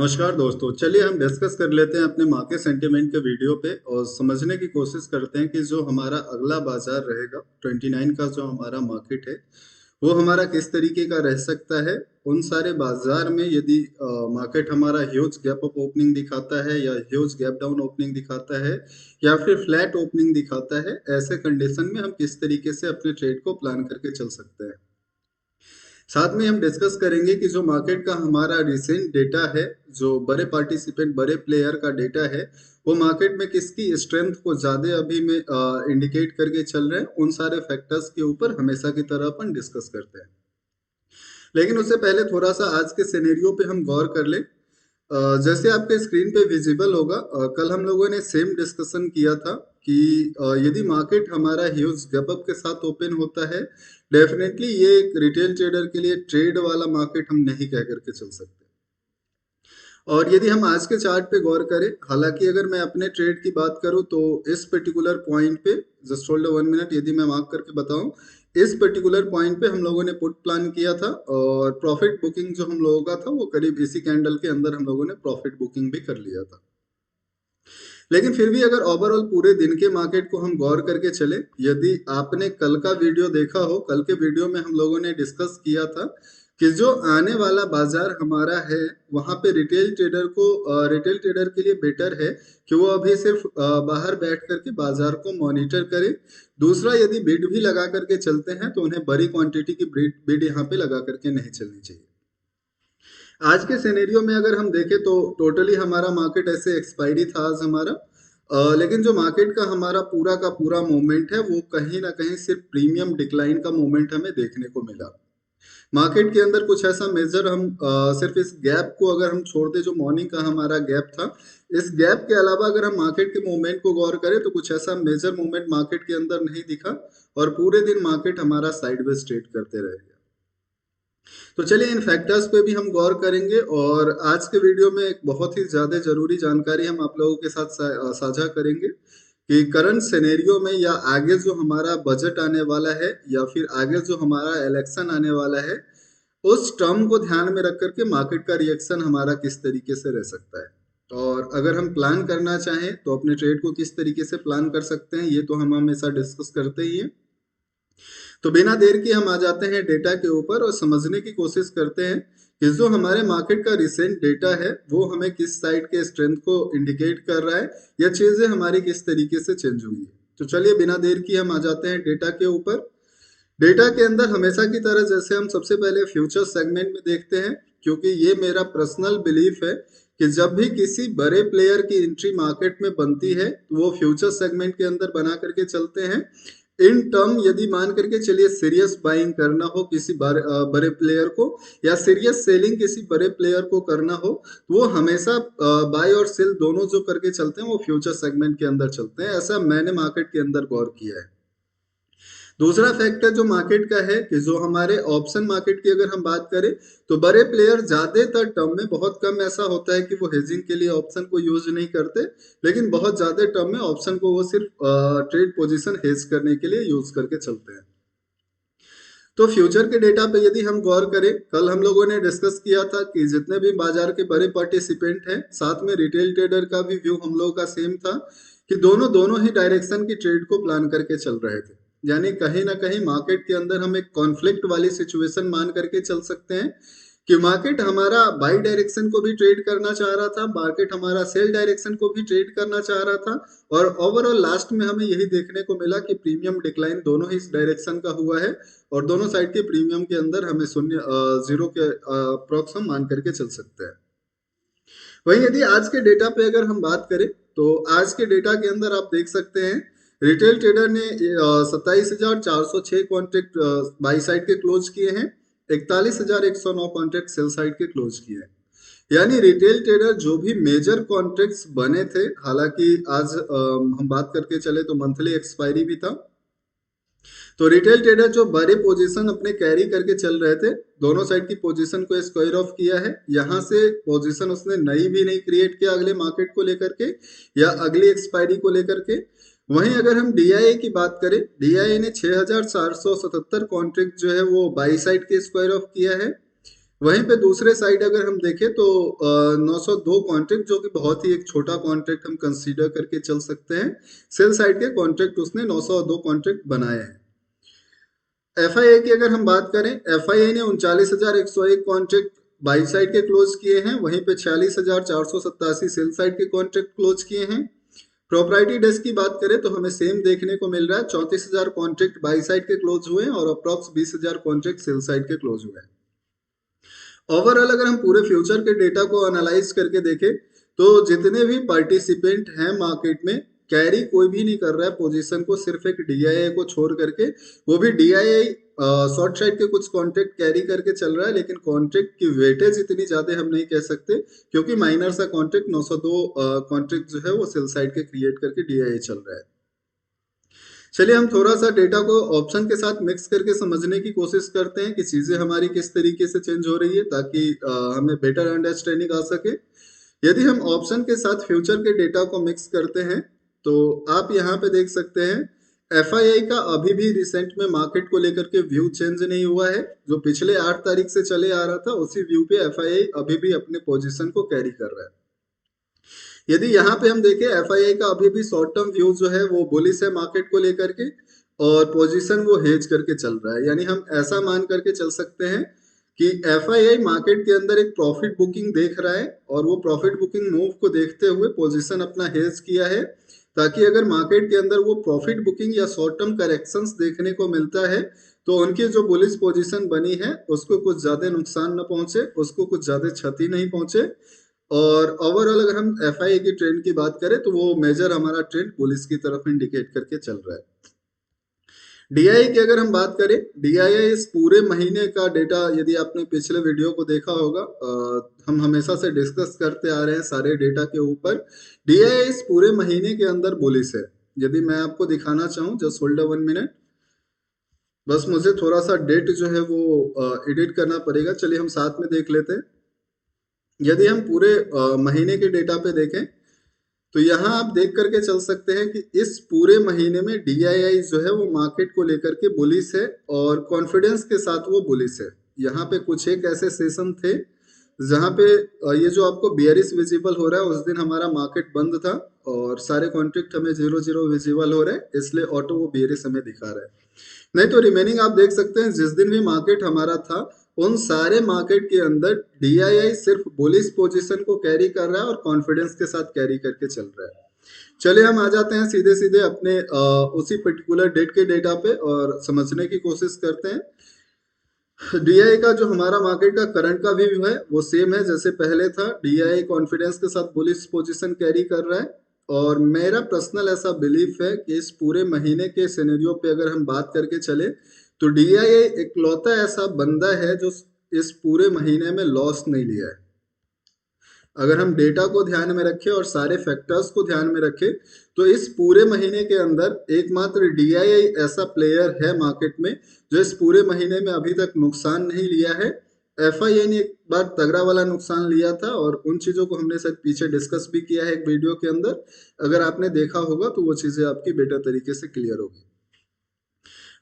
नमस्कार दोस्तों, चलिए हम डिस्कस कर लेते हैं अपने मार्केट सेंटीमेंट के वीडियो पे और समझने की कोशिश करते हैं कि जो हमारा अगला बाजार रहेगा 29 का जो हमारा मार्केट है वो हमारा किस तरीके का रह सकता है। उन सारे बाजार में यदि मार्केट हमारा ह्यूज गैप अप ओपनिंग दिखाता है या ह्यूज गैप डाउन ओपनिंग दिखाता है या फिर फ्लैट ओपनिंग दिखाता है, ऐसे कंडीशन में हम किस तरीके से अपने ट्रेड को प्लान करके चल सकते हैं। साथ में हम डिस्कस करेंगे कि जो मार्केट का हमारा रिसेंट डेटा है, जो बड़े पार्टिसिपेंट बड़े प्लेयर का डेटा है, वो मार्केट में किसकी स्ट्रेंथ को ज़्यादा अभी में इंडिकेट करके चल रहे हैं, उन सारे फैक्टर्स के ऊपर हमेशा की तरह अपन डिस्कस करते हैं। लेकिन उससे पहले थोड़ा सा आज के सिनेरियो पे हम गौर कर लें। जैसे आपके स्क्रीन पे विजिबल होगा, कल हम लोगों ने सेम डिस्कशन किया था कि यदि मार्केट हमारा ह्यूज गैप अप के साथ ओपन होता है, डेफिनेटली ये एक रिटेल ट्रेडर के लिए ट्रेड वाला मार्केट हम नहीं कह करके चल सकते। और यदि हम आज के चार्ट पे गौर करें, हालांकि अगर मैं अपने ट्रेड की बात करूं तो इस पर्टिकुलर पॉइंट पे, जस्ट होल्ड 1 मिनट, यदि मैं मार्क करके बताऊं, इस पर्टिकुलर पॉइंट पे हम लोगों ने पुट प्लान किया था और प्रॉफिट बुकिंग जो हम लोगों का था वो करीब इसी कैंडल के अंदर हम लोगों ने प्रॉफिट बुकिंग भी कर लिया था। लेकिन फिर भी अगर ओवरऑल पूरे दिन के मार्केट को हम गौर करके चले, यदि आपने कल का वीडियो देखा हो, कल के वीडियो में हम लोगों ने डिस्कस किया था कि जो आने वाला बाजार हमारा है वहां पे रिटेल ट्रेडर के लिए बेटर है कि वो अभी सिर्फ बाहर बैठ करके बाजार को मॉनिटर करे। दूसरा, यदि बिड भी लगा करके चलते हैं तो उन्हें बड़ी क्वांटिटी की बिड यहाँ पे लगा करके नहीं चलनी चाहिए। आज के सिनेरियो में अगर हम देखें तो टोटली हमारा मार्केट ऐसे एक्सपायरी था आज हमारा। लेकिन जो मार्केट का हमारा पूरा का पूरा मूवमेंट है वो कहीं ना कहीं सिर्फ प्रीमियम डिक्लाइन का मूवमेंट हमें देखने को मिला। मार्केट के अंदर कुछ ऐसा मेजर हम सिर्फ इस गैप को अगर हम छोड़ दे, जो मॉर्निंग का हमारा गैप था, इस गैप के अलावा अगर हम मार्केट के मूवमेंट को गौर करें तो कुछ ऐसा मेजर मूवमेंट मार्केट के अंदर नहीं दिखा और पूरे दिन मार्केट हमारा साइडवेज ट्रेड करते रहे। तो चलिए इन फैक्टर्स पे भी हम गौर करेंगे और आज के वीडियो में एक बहुत ही ज़्यादा ज़रूरी जानकारी हम आप लोगों के साथ साझा करेंगे कि करंट सिनेरियो में या आगे जो हमारा बजट आने वाला है या फिर आगे जो हमारा इलेक्शन आने वाला है, उस टर्म को ध्यान में रख करके मार्केट का रिएक्शन हमारा किस तरीके से रह सकता है। और अगर हम प्लान करना चाहें तो अपने ट्रेड को किस तरीके से प्लान कर सकते हैं, ये तो हम हमेशा डिस्कस करते ही हैं। तो बिना देर के हम आ जाते हैं डेटा के ऊपर और समझने की कोशिश करते हैं कि जो हमारे मार्केट का रिसेंट डेटा है वो हमें किस साइड के स्ट्रेंथ को इंडिकेट कर रहा है या चीजें हमारी किस तरीके से चेंज हुई है। तो चलिए बिना देर की हम आ जाते हैं डेटा के ऊपर। डेटा के अंदर हमेशा की तरह जैसे हम सबसे पहले फ्यूचर सेगमेंट में देखते हैं, क्योंकि ये मेरा पर्सनल बिलीफ है कि जब भी किसी बड़े प्लेयर की एंट्री मार्केट में बनती है तो वो फ्यूचर सेगमेंट के अंदर बना करके चलते हैं। इन टर्म यदि मान करके चलिए सीरियस बाइंग करना हो किसी बड़े प्लेयर को या सीरियस सेलिंग किसी बड़े प्लेयर को करना हो तो वो हमेशा बाय और सेल दोनों जो करके चलते हैं वो फ्यूचर सेगमेंट के अंदर चलते हैं। ऐसा मैंने मार्केट के अंदर गौर किया है। दूसरा फैक्टर जो मार्केट का है कि जो हमारे ऑप्शन मार्केट की अगर हम बात करें तो बड़े प्लेयर ज्यादातर टर्म में, बहुत कम ऐसा होता है कि वो हेजिंग के लिए ऑप्शन को यूज नहीं करते, लेकिन बहुत ज्यादा टर्म में ऑप्शन को वो सिर्फ ट्रेड पोजीशन हेज करने के लिए यूज करके चलते हैं। तो फ्यूचर के डेटा पे यदि हम गौर करें, कल हम लोगों ने डिस्कस किया था कि जितने भी बाजार के बड़े पार्टिसिपेंट हैं, साथ में रिटेल ट्रेडर का भी व्यू हम लोगों का सेम था कि दोनों दोनों ही डायरेक्शन की ट्रेड को प्लान करके चल रहे थे। यानी कहीं ना कहीं मार्केट के अंदर हम एक कॉन्फ्लिक्ट वाली सिचुएशन मान करके चल सकते हैं कि मार्केट हमारा बाई डायरेक्शन को भी ट्रेड करना चाह रहा था, मार्केट हमारा सेल डायरेक्शन को भी ट्रेड करना चाह रहा था और ओवरऑल लास्ट में हमें यही देखने को मिला कि प्रीमियम डिक्लाइन दोनों ही इस डायरेक्शन का हुआ है और दोनों साइड के प्रीमियम के अंदर हमें शून्य जीरो के अप्रोक्स हम मान करके चल सकते हैं। वहीं यदि आज के डेटा पे अगर हम बात करें तो आज के डेटा के अंदर आप देख सकते हैं रिटेल ट्रेडर ने 27,406 कॉन्ट्रैक्ट बाई साइड के क्लोज किए हैं, 41,109 कॉन्ट्रैक्ट सेल साइड के क्लोज किए हैं। यानी रिटेल ट्रेडर जो भी मेजर कॉन्ट्रैक्ट्स बने थे, हालांकि आज हम बात करके चले तो मंथली एक्सपायरी भी था, तो रिटेल ट्रेडर जो बड़े पोजीशन अपने कैरी करके चल रहे थे, दोनों साइड की पोजीशन को स्क्वायर ऑफ किया है। यहाँ से पोजीशन उसने नई भी नहीं क्रिएट किया अगले मार्केट को लेकर के या अगली एक्सपायरी को लेकर के। वहीं अगर हम डीआईए की बात करें, डीआईए ने 6,477 कॉन्ट्रैक्ट जो है वो बाई साइड के स्क्वायर ऑफ किया है। वहीं पे दूसरे साइड अगर हम देखें तो 902 कॉन्ट्रैक्ट, जो कि बहुत ही एक छोटा कॉन्ट्रैक्ट हम कंसीडर करके चल सकते हैं। सेल साइड के कॉन्ट्रैक्ट उसने 902 कॉन्ट्रैक्ट बनाए हैं। एफआईआई की अगर हम बात करें, एफआईआई ने 39,101 कॉन्ट्रैक्ट बाई साइड के क्लोज किए हैं, वहीं पे 46,487 सेल साइड के कॉन्ट्रैक्ट क्लोज किए हैं। प्रोप्राइटी डेस्क की बात करें तो हमें सेम देखने को मिल रहा है, 34,000 कॉन्ट्रैक्ट बाई साइड के क्लोज हुए हैं और अप्रॉक्स 20,000 कॉन्ट्रैक्ट सेल साइड के क्लोज हुए हैं। ओवरऑल अगर हम पूरे फ्यूचर के डेटा को एनालाइज करके देखें तो जितने भी पार्टिसिपेंट हैं मार्केट में, कैरी कोई भी नहीं कर रहा है पोजीशन को, सिर्फ एक डीआईआई को छोड़ करके। वो भी डीआईआई शॉर्ट साइड के कुछ कॉन्ट्रैक्ट कैरी करके चल रहा है, लेकिन कॉन्ट्रैक्ट की वेटेज इतनी ज्यादा हम नहीं कह सकते, क्योंकि माइनर सा कॉन्ट्रैक्ट 902 कॉन्ट्रैक्ट जो है वो सेल साइड के क्रिएट करके डीआईआई चल रहा है। चलिए हम थोड़ा सा डेटा को ऑप्शन के साथ मिक्स करके समझने की कोशिश करते हैं कि चीजें हमारी किस तरीके से चेंज हो रही है, ताकि हमें बेटर अंडरस्टैंडिंग आ सके। यदि हम ऑप्शन के साथ फ्यूचर के डेटा को मिक्स करते हैं तो आप यहाँ पे देख सकते हैं एफआईआई का अभी भी रिसेंट में मार्केट को लेकर के व्यू चेंज नहीं हुआ है। जो पिछले 8 तारीख से चले आ रहा था उसी व्यू पे एफआईआई अभी भी अपने पोजीशन को कैरी कर रहा है। यदि यहाँ पे हम देखें, एफआईआई का अभी भी शॉर्ट टर्म व्यू जो है वो बुलिश है मार्केट को लेकर के, और पोजीशन वो हेज करके चल रहा है। यानी हम ऐसा मान करके चल सकते हैं कि एफआईआई मार्केट के अंदर एक प्रॉफिट बुकिंग देख रहा है, और वो प्रॉफिट बुकिंग मूव को देखते हुए पोजीशन अपना हेज किया है, ताकि अगर मार्केट के अंदर वो प्रॉफिट बुकिंग या शॉर्ट टर्म करेक्शंस देखने को मिलता है तो उनकी जो बुलिश पोजीशन बनी है उसको कुछ ज्यादा नुकसान न पहुंचे, उसको कुछ ज्यादा क्षति नहीं पहुंचे। और ओवरऑल अगर हम एफआईआई की ट्रेंड की बात करें तो वो मेजर हमारा ट्रेंड पुलिस की तरफ इंडिकेट करके चल रहा है। डीआईआई की अगर हम बात करें, डीआईआई इस पूरे महीने का डेटा, यदि आपने पिछले वीडियो को देखा होगा, हम हमेशा से डिस्कस करते आ रहे हैं सारे डेटा के ऊपर। डीआईआई इस पूरे महीने के अंदर बुलिश है। यदि मैं आपको दिखाना चाहूँ, जस्ट होल्ड 1 मिनट, बस मुझे थोड़ा सा डेट जो है वो एडिट करना पड़ेगा। चलिए हम साथ में देख लेते हैं। यदि हम पूरे महीने के डेटा पे देखें तो यहाँ आप देख करके चल सकते हैं कि इस पूरे महीने में डीआईआई जो है वो मार्केट को लेकर के बुलिश है, और कॉन्फिडेंस के साथ वो बुलिश है। यहाँ पे कुछ एक ऐसे सेशन थे जहाँ पे ये जो आपको बियरिश विजिबल हो रहा है, उस दिन हमारा मार्केट बंद था और सारे कॉन्ट्रैक्ट हमें 0-0 विजिबल हो रहे हैं, इसलिए ऑटो वो बियरिश हमें दिखा रहा है। नहीं तो रिमेनिंग आप देख सकते हैं जिस दिन भी मार्केट हमारा था उन सारे मार्केट के अंदर डीआईआई सिर्फ बुलिश पोजीशन को कैरी कर रहा है और कॉन्फिडेंस के साथ कैरी करके चल रहा है। चलिए हम आ जाते हैं सीधे सीधे अपने उसी पर्टिकुलर डेट के डेटा पे और समझने की कोशिश करते हैं। डीआईआई का जो हमारा मार्केट का करंट का व्यू है वो सेम है जैसे पहले था। डीआईआई कॉन्फिडेंस के साथ बुलिश पोजीशन कैरी कर रहा है, और मेरा पर्सनल ऐसा बिलीफ है कि इस पूरे महीने के सिनेरियो पे अगर हम बात करके चले तो डीआईआई इकलौता ऐसा बंदा है जो इस पूरे महीने में लॉस नहीं लिया है। अगर हम डेटा को ध्यान में रखें और सारे फैक्टर्स को ध्यान में रखें तो इस पूरे महीने के अंदर एकमात्र डीआईआई ऐसा प्लेयर है मार्केट में जो इस पूरे महीने में अभी तक नुकसान नहीं लिया है। एफआईआई ने एक बार तगड़ा वाला नुकसान लिया था, और उन चीजों को हमने शायद पीछे डिस्कस भी किया है एक वीडियो के अंदर। अगर आपने देखा होगा तो वो चीजें आपकी बेटर तरीके से क्लियर होगी।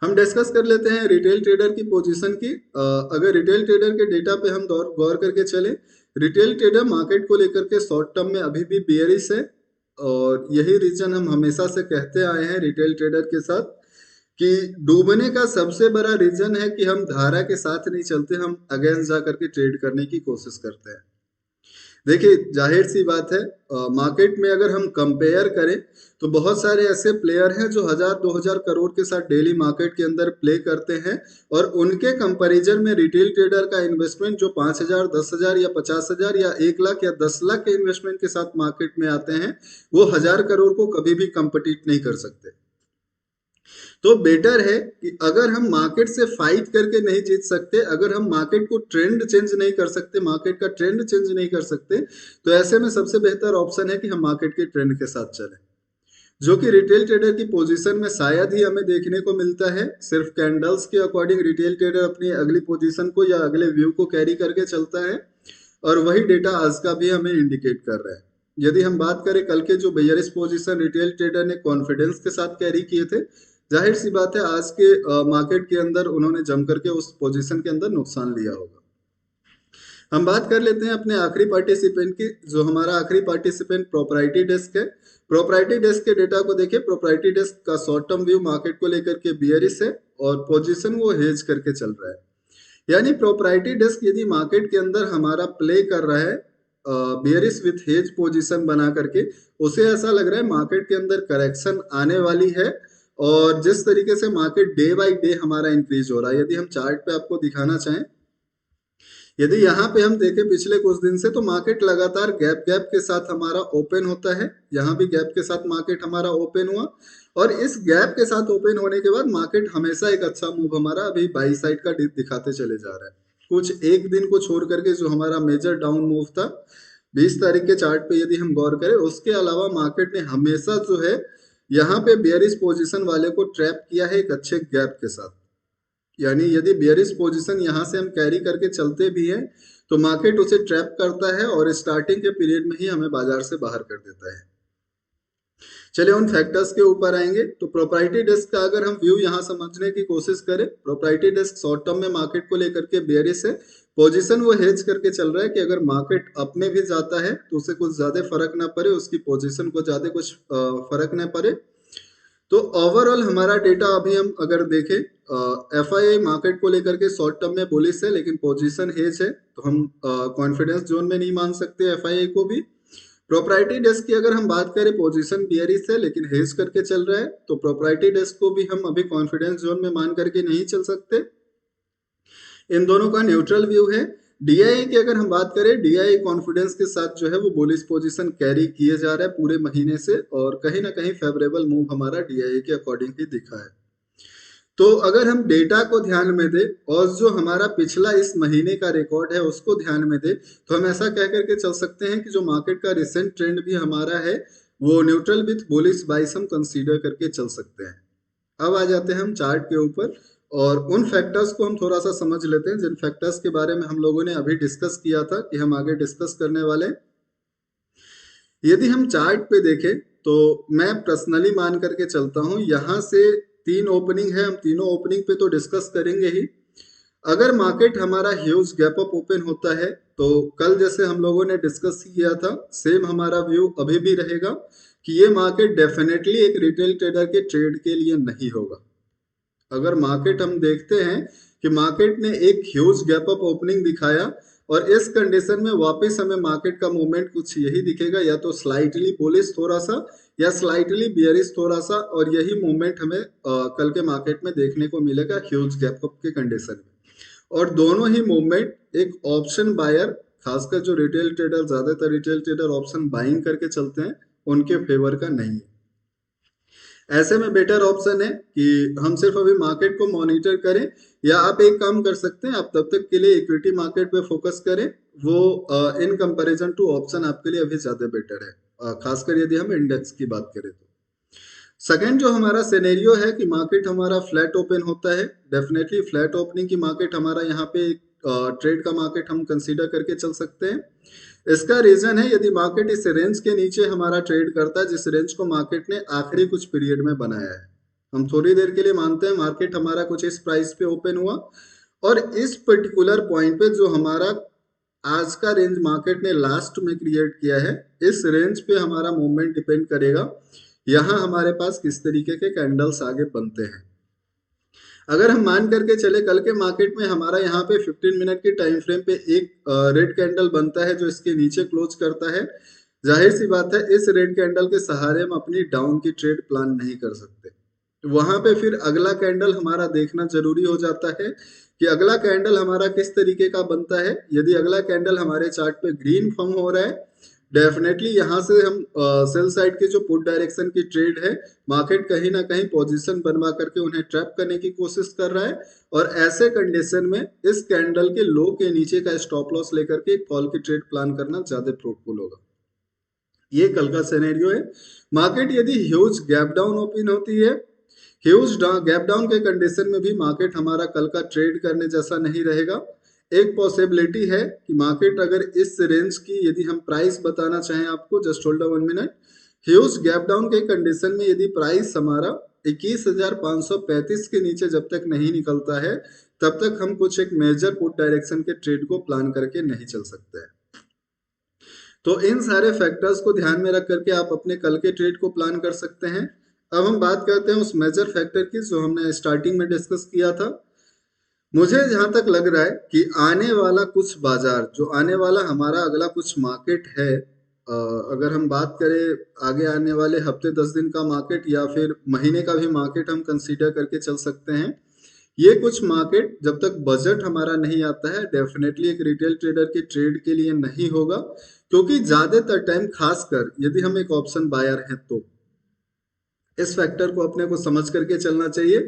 हम डिस्कस कर लेते हैं रिटेल ट्रेडर की पोजीशन की। अगर रिटेल ट्रेडर के डेटा पे हम गौर करके चले, रिटेल ट्रेडर मार्केट को लेकर के शॉर्ट टर्म में अभी भी बियरिश है, और यही रीजन हम हमेशा से कहते आए हैं रिटेल ट्रेडर के साथ कि डूबने का सबसे बड़ा रीजन है कि हम धारा के साथ नहीं चलते, हम अगेंस्ट जा करके ट्रेड करने की कोशिश करते हैं। देखिए जाहिर सी बात है, मार्केट में अगर हम कंपेयर करें तो बहुत सारे ऐसे प्लेयर हैं जो 1,000-2,000 करोड़ के साथ डेली मार्केट के अंदर प्ले करते हैं, और उनके कंपैरिजन में रिटेल ट्रेडर का इन्वेस्टमेंट जो 5,000, 10,000 या 50,000 या 1 लाख या 10 लाख के इन्वेस्टमेंट के साथ मार्केट में आते हैं, वो 1,000 करोड़ को कभी भी कम्पिटिट नहीं कर सकते। तो बेटर है कि अगर हम मार्केट से फाइट करके नहीं जीत सकते, अगर हम मार्केट को ट्रेंड चेंज नहीं कर सकते, मार्केट का ट्रेंड चेंज नहीं कर सकते, तो ऐसे में सबसे बेहतर ऑप्शन है कि हम मार्केट के ट्रेंड के साथ चलें, जो कि रिटेल ट्रेडर की पोजीशन में शायद ही हमें देखने को मिलता है। सिर्फ कैंडल्स के अकॉर्डिंग रिटेल ट्रेडर अपनी अगली पोजीशन को या अगले व्यू को कैरी करके चलता है, और वही डेटा आज का भी हमें इंडिकेट कर रहा है। यदि हम बात करें कल के जो बेयरिश पोजीशन रिटेल ट्रेडर ने कॉन्फिडेंस के साथ कैरी किए थे, जाहिर सी बात है आज के मार्केट के अंदर उन्होंने जम करके उस पोजीशन के अंदर नुकसान लिया होगा। हम बात कर लेते हैं अपने आखिरी पार्टिसिपेंट की। जो हमारा आखिरी पार्टिसिपेंट प्रोप्राइटी डेस्क है, प्रोप्राइटी डेस्क के डेटा को देखिए। प्रोप्राइटी डेस्क का शॉर्ट टर्म व्यू मार्केट को लेकर के बियरिश है और पोजीशन वो हेज करके चल रहा है। यानी प्रोप्राइटी डेस्क यदि मार्केट के अंदर हमारा प्ले कर रहा है बियरिश विथ हेज पोजीशन बना करके, उसे ऐसा लग रहा है मार्केट के अंदर करेक्शन आने वाली है। और जिस तरीके से मार्केट डे बाय डे हमारा इंक्रीज हो रहा है, यदि हम चार्ट पे आपको दिखाना चाहें, यदि यहाँ पे हम देखें पिछले कुछ दिन से, तो मार्केट लगातार गैप गैप के साथ हमारा ओपन होता है। यहाँ भी गैप के साथ मार्केट हमारा ओपन हुआ और इस गैप के साथ ओपन होने के बाद मार्केट हमेशा एक अच्छा मूव हमारा अभी बाई साइड का दिखाते चले जा रहा है। कुछ एक दिन को छोड़ करके जो हमारा मेजर डाउन मूव था 20 तारीख के चार्ट पे यदि हम गौर करें, उसके अलावा मार्केट ने हमेशा जो है यहाँ पे बेयरिश पोजीशन वाले को ट्रैप किया है एक अच्छे गैप के साथ। यानी यदि बेयरिश पोजीशन यहाँ से हम कैरी करके चलते भी हैं तो मार्केट उसे ट्रैप करता है और स्टार्टिंग के पीरियड में ही हमें बाजार से बाहर कर देता है। चलिए उन फैक्टर्स के ऊपर आएंगे। तो प्रोप्राइटी डेस्क का अगर हम व्यू यहाँ समझने की कोशिश करें, प्रोप्राइटी डेस्क शॉर्ट टर्म में मार्केट को लेकर के बेयरिश है। पोजीशन वो हेज करके चल रहा है कि अगर मार्केट अप में भी जाता है तो उसे कुछ ज्यादा फर्क ना पड़े, उसकी पोजीशन को ज्यादा कुछ फर्क ना पड़े। तो ओवरऑल हमारा डेटा अभी हम अगर देखें, एफआईआई मार्केट को लेकर के शॉर्ट टर्म में बुलिश है लेकिन पोजीशन हेज है, तो हम कॉन्फिडेंस जोन में नहीं मान सकते एफआईआई को भी। प्रोप्राइटी डेस्क की अगर हम बात करें, पोजीशन बियरिश है लेकिन हेज करके चल रहा है, तो प्रोप्राइटी डेस्क को भी हम अभी कॉन्फिडेंस जोन में मान करके नहीं चल सकते। इन दोनों का न्यूट्रल व्यू है। डीआई की अगर हम बात करें, डीआई कॉन्फिडेंस के साथ जो है वो बुलिश पोजीशन कैरी किए जा रहा है पूरे महीने से और कहीं ना कहीं फेवरेबल मूव हमारा डीआई के अकॉर्डिंग ही दिखा है। तो अगर हम डेटा को ध्यान में दें और जो हमारा पिछला इस महीने का रिकॉर्ड है उसको ध्यान में दें, तो हम ऐसा कह करके चल सकते हैं कि जो मार्केट का रिसेंट ट्रेंड भी हमारा है वो न्यूट्रल विथ बुलिश बाइस हम कंसीडर करके चल सकते हैं। अब आ जाते हैं हम चार्ट के ऊपर और उन फैक्टर्स को हम थोड़ा सा समझ लेते हैं जिन फैक्टर्स के बारे में हम लोगों ने अभी डिस्कस किया था कि हम आगे डिस्कस करने वाले हैं। यदि हम चार्ट पे देखें तो मैं पर्सनली मान करके चलता हूं, यहां से 3 ओपनिंग है, हम तीनों ओपनिंग पे तो डिस्कस करेंगे ही। अगर मार्केट हमारा ह्यूज गैप अप ओपन होता है तो कल जैसे हम लोगों ने डिस्कस किया था, सेम हमारा व्यू अभी भी रहेगा कि ये मार्केट डेफिनेटली एक रिटेल ट्रेडर के ट्रेड के लिए नहीं होगा। अगर मार्केट हम देखते हैं कि मार्केट ने एक ह्यूज गैप अप ओपनिंग दिखाया और इस कंडीशन में वापस हमें मार्केट का मूवमेंट कुछ यही दिखेगा, या तो स्लाइटली बुलिश थोड़ा सा या स्लाइटली बियरिश थोड़ा सा, और यही मूवमेंट हमें कल के मार्केट में देखने को मिलेगा ह्यूज गैप अप के कंडीशन में। और दोनों ही मूवमेंट एक ऑप्शन बायर, खासकर जो रिटेल ट्रेडर, ज्यादातर रिटेल ट्रेडर ऑप्शन बाइंग करके चलते हैं, उनके फेवर का नहीं है। ऐसे में बेटर ऑप्शन है कि हम सिर्फ अभी मार्केट को मॉनिटर करें, या आप एक काम कर सकते हैं, आप तब तक के लिए इक्विटी मार्केट पे फोकस करें। वो इन कंपैरिजन टू ऑप्शन आपके लिए अभी ज्यादा बेटर है, खासकर यदि हम इंडेक्स की बात करें तो। सेकेंड जो हमारा सिनेरियो है कि मार्केट हमारा फ्लैट ओपन होता है, डेफिनेटली फ्लैट ओपनिंग की मार्केट हमारा यहाँ पे ट्रेड का मार्केट हम कंसीडर करके चल सकते हैं। इसका रीजन है, यदि मार्केट इस रेंज के नीचे हमारा ट्रेड करता है जिस रेंज को मार्केट ने आखिरी कुछ पीरियड में बनाया है, हम थोड़ी देर के लिए मानते हैं मार्केट हमारा कुछ इस प्राइस पे ओपन हुआ और इस पर्टिकुलर पॉइंट पे जो हमारा आज का रेंज मार्केट ने लास्ट में क्रिएट किया है, इस रेंज पे हमारा मूवमेंट डिपेंड करेगा यहाँ हमारे पास किस तरीके के कैंडल्स आगे बनते हैं। अगर हम मान करके चले कल के मार्केट में हमारा यहाँ पे 15 मिनट के टाइम फ्रेम पे एक रेड कैंडल बनता है जो इसके नीचे क्लोज करता है, जाहिर सी बात है इस रेड कैंडल के सहारे हम अपनी डाउन की ट्रेड प्लान नहीं कर सकते। वहां पे फिर अगला कैंडल हमारा देखना जरूरी हो जाता है कि अगला कैंडल हमारा किस तरीके का बनता है। यदि अगला कैंडल हमारे चार्ट पे ग्रीन फॉर्म हो रहा है, डेफिनेटली यहाँ से हम सेल साइड के जो पुट डायरेक्शन की ट्रेड है, मार्केट कहीं ना कहीं पोजीशन बनवा करके उन्हें ट्रैप करने की कोशिश कर रहा है और ऐसे कंडीशन में इस कैंडल के लो के नीचे का स्टॉप लॉस लेकर के फॉल की ट्रेड प्लान करना ज्यादा फ्रूटफुल होगा। ये कल का सिनेरियो है। मार्केट यदि ह्यूज गैप डाउन ओपन होती है, ह्यूज गैप डाउन के कंडीशन में भी मार्केट हमारा कल का ट्रेड करने जैसा नहीं रहेगा। एक पॉसिबिलिटी है कि मार्केट अगर इस रेंज की, यदि हम प्राइस बताना चाहें आपको, just hold 1 minute, huge gap down के कंडीशन में यदि प्राइस हमारा 21,535 के नीचे जब तक नहीं निकलता है तब तक हम कुछ एक मेजर पुट डायरेक्शन के ट्रेड को प्लान करके नहीं चल सकते हैं। तो इन सारे फैक्टर्स को ध्यान में रख करके आप अपने कल के ट्रेड को प्लान कर सकते हैं। अब हम बात करते हैं उस मेजर फैक्टर की जो हमने स्टार्टिंग में डिस्कस किया था। मुझे जहां तक लग रहा है कि आने वाला कुछ बाजार, जो आने वाला हमारा अगला कुछ मार्केट है, अगर हम बात करें आगे आने वाले हफ्ते 10 दिन का मार्केट या फिर महीने का भी मार्केट हम कंसीडर करके चल सकते हैं। ये कुछ मार्केट जब तक बजट हमारा नहीं आता है डेफिनेटली एक रिटेल ट्रेडर के ट्रेड के लिए नहीं होगा, क्योंकि ज्यादातर टाइम खासकर यदि हम एक ऑप्शन बायर हैं तो इस फैक्टर को अपने को समझ करके चलना चाहिए,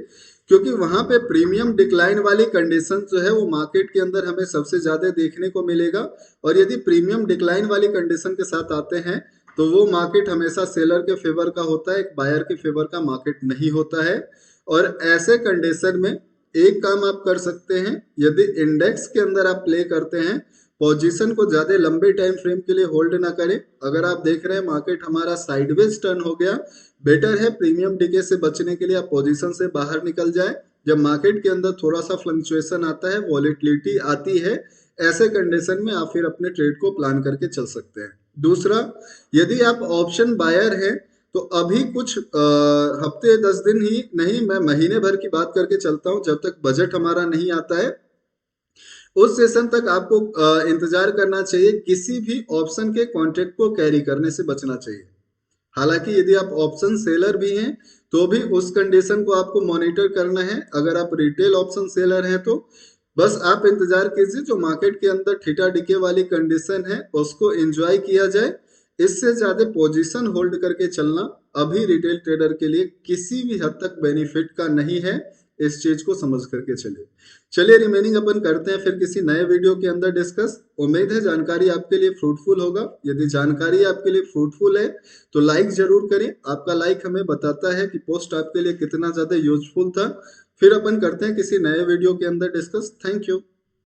क्योंकि वहां पे प्रीमियम डिक्लाइन वाली कंडीशन जो है वो मार्केट के अंदर हमें सबसे ज्यादा देखने को मिलेगा। और यदि प्रीमियम डिक्लाइन वाली कंडीशन के साथ आते हैं तो वो मार्केट हमेशा सेलर के फेवर का होता है, एक बायर के फेवर का मार्केट नहीं होता है। और ऐसे कंडीशन में एक काम आप कर सकते हैं, यदि इंडेक्स के अंदर आप प्ले करते हैं, पोजीशन को ज्यादा लंबे टाइम फ्रेम के लिए होल्ड ना करें। अगर आप देख रहे हैं मार्केट हमारा साइडवेज टर्न हो गया, बेटर है प्रीमियम डिके से बचने के लिए आप पोजीशन से बाहर निकल जाए। जब मार्केट के अंदर थोड़ा सा फ्लक्चुएशन आता है, वॉलेटिलिटी आती है, ऐसे कंडीशन में आप फिर अपने ट्रेड को प्लान करके चल सकते हैं। दूसरा, यदि आप ऑप्शन बायर हैं तो अभी कुछ हफ्ते 10 दिन ही नहीं, मैं महीने भर की बात करके चलता हूं, जब तक बजट हमारा नहीं आता है उस सेशन तक आपको इंतजार करना चाहिए। किसी भी ऑप्शन के कॉन्ट्रैक्ट को कैरी करने से बचना चाहिए। हालांकि यदि आप ऑप्शन सेलर भी हैं तो भी उस कंडीशन को आपको मॉनिटर करना है। अगर आप रिटेल ऑप्शन सेलर हैं तो बस आप इंतजार कीजिए, जो मार्केट के अंदर थीटा डिके वाली कंडीशन है उसको एंजॉय किया जाए। इससे ज्यादा पोजीशन होल्ड करके चलना अभी रिटेल ट्रेडर के लिए किसी भी हद तक बेनिफिट का नहीं है। इस चीज को समझ करके चलिए। चलिए रिमेनिंग अपन करते हैं फिर किसी नए वीडियो के अंदर डिस्कस। उम्मीद है जानकारी आपके लिए फ्रूटफुल होगा। यदि जानकारी आपके लिए फ्रूटफुल है तो लाइक जरूर करें। आपका लाइक हमें बताता है कि पोस्ट आपके लिए कितना ज्यादा यूजफुल था। फिर अपन करते हैं किसी नए वीडियो के अंदर डिस्कस। Thank you.